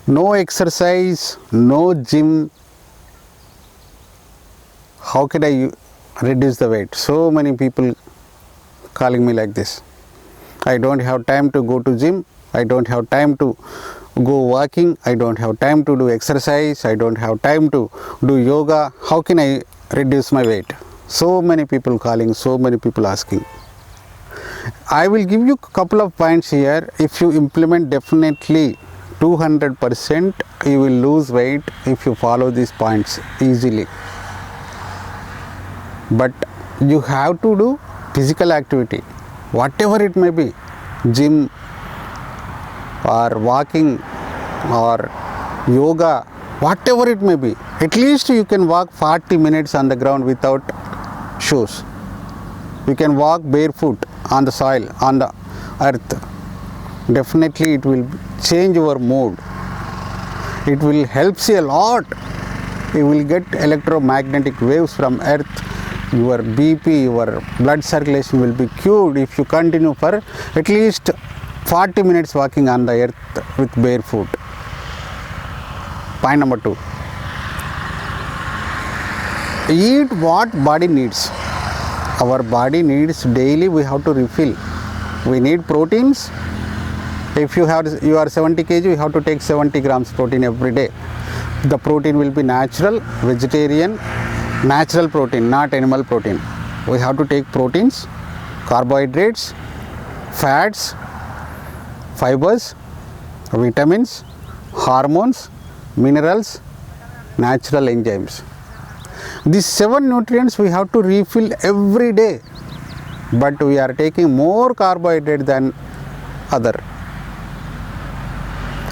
No exercise, no gym. How can I reduce the weight? So many people calling me like this. I don't have time to go to gym. I don't have time to go walking. I don't have time to do exercise. I don't have time to do yoga. How can I reduce my weight? So many people calling, so many people asking. I will give you a couple of points here. If you implement, definitely 200% you will lose weight if you follow these points easily. But you have to do physical activity, whatever it may be, gym or walking or yoga, whatever it may be. At least you can walk 40 minutes on the ground without shoes. You can walk barefoot on the soil, on the earth. Definitely it will change your mood. It will help you a lot. You will get electromagnetic waves from earth. Your BP, your blood circulation will be cured if you continue for at least 40 minutes walking on the earth with barefoot. Point number 2. Eat what body needs. Our body needs daily, we have to refill. We need proteins. If you are 70 kg, you have to take 70 grams protein every day. The protein will be natural, vegetarian, natural protein, not animal protein. We have to take proteins, carbohydrates, fats, fibers, vitamins, hormones, minerals, natural enzymes. These 7 nutrients we have to refill every day, but we are taking more carbohydrate than other.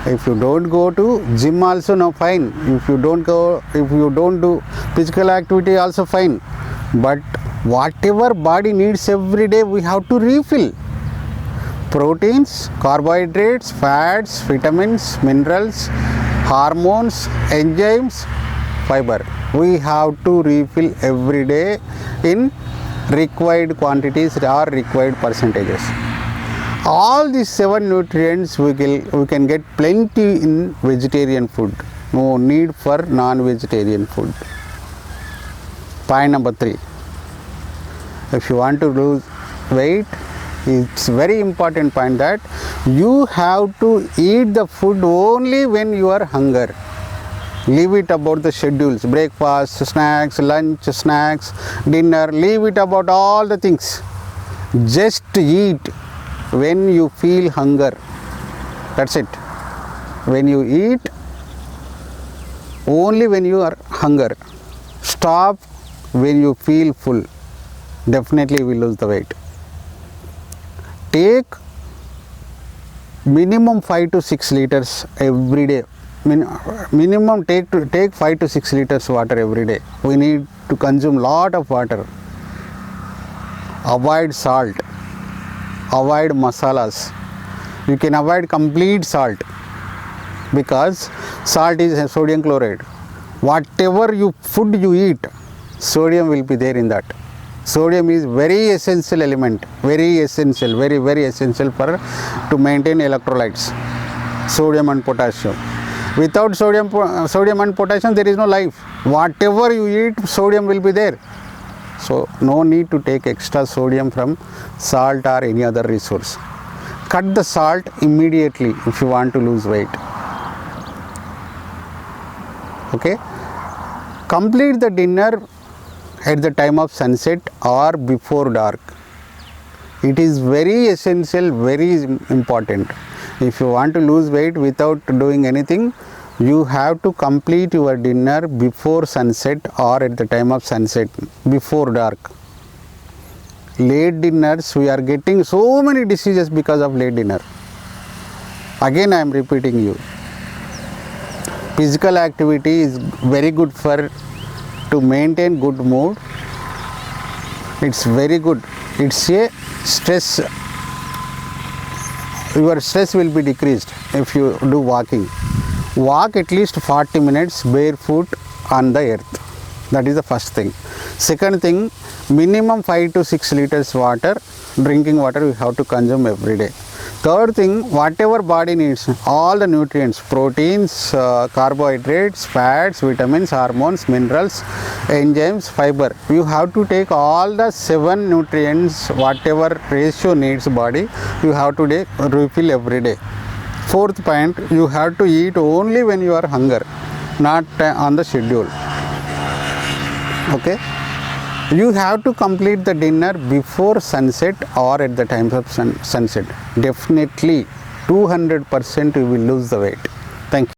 If you don't go to gym also, no, fine. If you don't do physical activity also, fine. But whatever body needs every day, we have to refill. Proteins, carbohydrates, fats, vitamins, minerals, hormones, enzymes, fiber. We have to refill every day in required quantities or required percentages. All these 7 nutrients we can get plenty in vegetarian food. No need for non-vegetarian food. Point number 3. If you want to lose weight, it's very important point that you have to eat the food only when you are hungry. Leave it about the schedules, breakfast, snacks, lunch, snacks, dinner. Leave it about all the things. Just eat when you feel hunger. That's it. When you eat, only when you are hunger. Stop when you feel full. Definitely you will lose the weight. Take minimum 5 to 6 liters every day. Minimum take 5 to 6 liters water every day. We need to consume lot of water. Avoid salt. Avoid masalas. You can avoid complete salt because salt is sodium chloride. Whatever food you eat, sodium will be there in that. Sodium is very essential element, very essential, very essential to maintain electrolytes, sodium and potassium. Without sodium and potassium, there is no life. Whatever you eat, sodium will be there. So no need to take extra sodium from salt or any other resource. Cut the salt immediately if you want to lose weight. Okay. Complete the dinner at the time of sunset or before dark. It is very essential, very important. If you want to lose weight without doing anything, you have to complete your dinner before sunset or at the time of sunset, before dark. Late dinners, we are getting so many diseases because of late dinner. Again, I am repeating you. Physical activity is very good to maintain good mood. It's very good. It's a stress. Your stress will be decreased if you do walking. Walk at least 40 minutes barefoot on the earth. That is the first thing. Second thing, minimum 5 to 6 liters water, drinking water you have to consume every day. Third thing, whatever body needs, all the nutrients, proteins, carbohydrates, fats, vitamins, hormones, minerals, enzymes, fiber. You have to take all the 7 nutrients, whatever ratio needs body, you have to refill every day. Fourth point, you have to eat only when you are hunger, not on the schedule. Okay. You have to complete the dinner before sunset or at the time of sunset. Definitely 200% you will lose the weight. Thank you.